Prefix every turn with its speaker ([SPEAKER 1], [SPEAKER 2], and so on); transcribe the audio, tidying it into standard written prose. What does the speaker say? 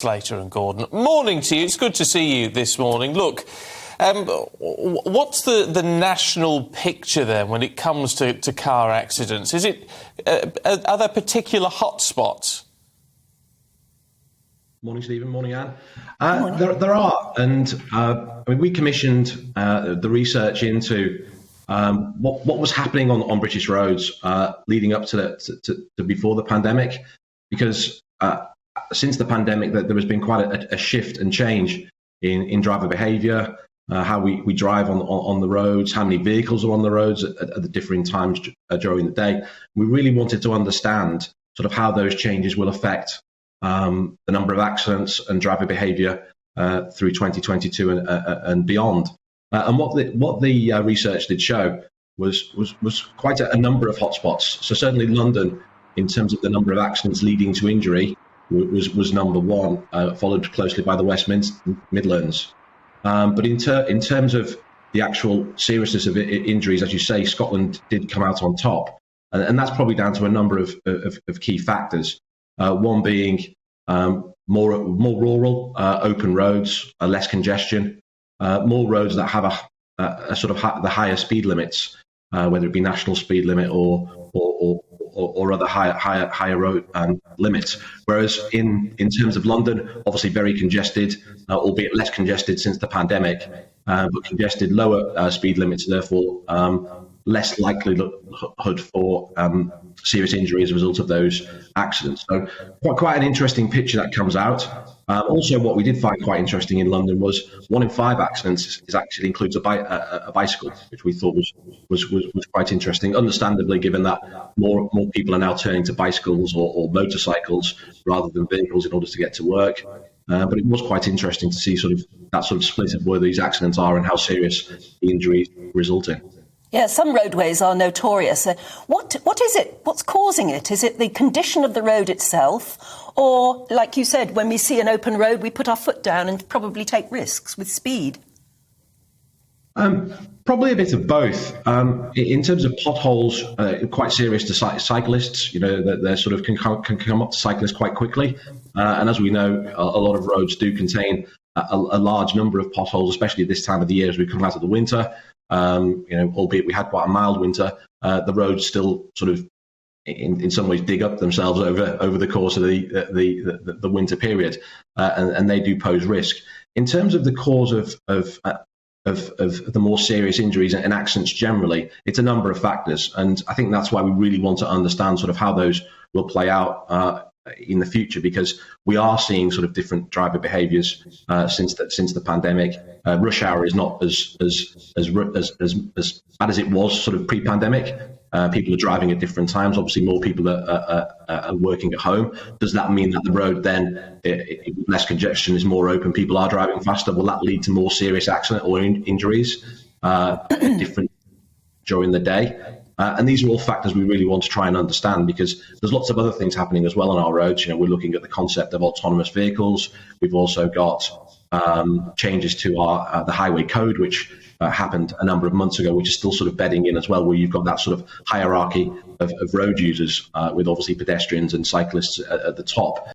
[SPEAKER 1] Slater and Gordon. Morning to you. It's good to see you this morning. Look, what's the national picture then when it comes to car accidents? Is it are there particular hotspots?
[SPEAKER 2] Morning, Stephen. Morning, Anne. There are, and we commissioned the research into what was happening on British roads leading up to before the pandemic, because since the pandemic, there has been quite a shift and change in driver behaviour, how we drive on the roads, how many vehicles are on the roads at the differing times during the day. We really wanted to understand sort of how those changes will affect the number of accidents and driver behaviour through 2022 and beyond. And what the research did show was quite a number of hotspots. So certainly London, in terms of the number of accidents leading to injury, was number one, followed closely by the West Midlands. But in terms of the actual seriousness of injuries, as you say, Scotland did come out on top, and that's probably down to a number of key factors. One being more rural, open roads, less congestion, more roads that have a sort of the higher speed limits, whether it be national speed limit or other higher road limits. Whereas in terms of London, obviously very congested, albeit less congested since the pandemic, but congested, lower speed limits, therefore less likelihood for serious injury as a result of those accidents. So quite an interesting picture that comes out. Also, what we did find quite interesting in London was 1 in 5 accidents actually includes a bicycle, which we thought was quite interesting. Understandably, given that more people are now turning to bicycles or motorcycles rather than vehicles in order to get to work. But it was quite interesting to see that split of where these accidents are and how serious the injuries result in.
[SPEAKER 3] Yeah, some roadways are notorious. What is it? What's causing it? Is it the condition of the road itself? Or, like you said, when we see an open road, we put our foot down and probably take risks with speed?
[SPEAKER 2] Probably a bit of both. In terms of potholes, quite serious to cyclists. You know, they sort of can come up to cyclists quite quickly. And as we know, a lot of roads do contain a large number of potholes, especially at this time of the year as we come out of the winter. Albeit we had quite a mild winter, the roads still sort of, in some ways, dig up themselves over the course of the winter period, and they do pose risk. In terms of the cause of the more serious injuries and accidents generally, it's a number of factors, and I think that's why we really want to understand sort of how those will play out in the future, because we are seeing sort of different driver behaviours since the pandemic. Rush hour is not as bad as it was sort of pre-pandemic. People are driving at different times. Obviously, more people are working at home. Does that mean that the road then, less congestion, is more open, people are driving faster? Will that lead to more serious accident or injuries different during the day? And these are all factors we really want to try and understand, because there's lots of other things happening as well on our roads. You know, we're looking at the concept of autonomous vehicles. We've also got changes to the highway code, which happened a number of months ago, which is still sort of bedding in as well, where you've got that sort of hierarchy of road users, with obviously pedestrians and cyclists at the top.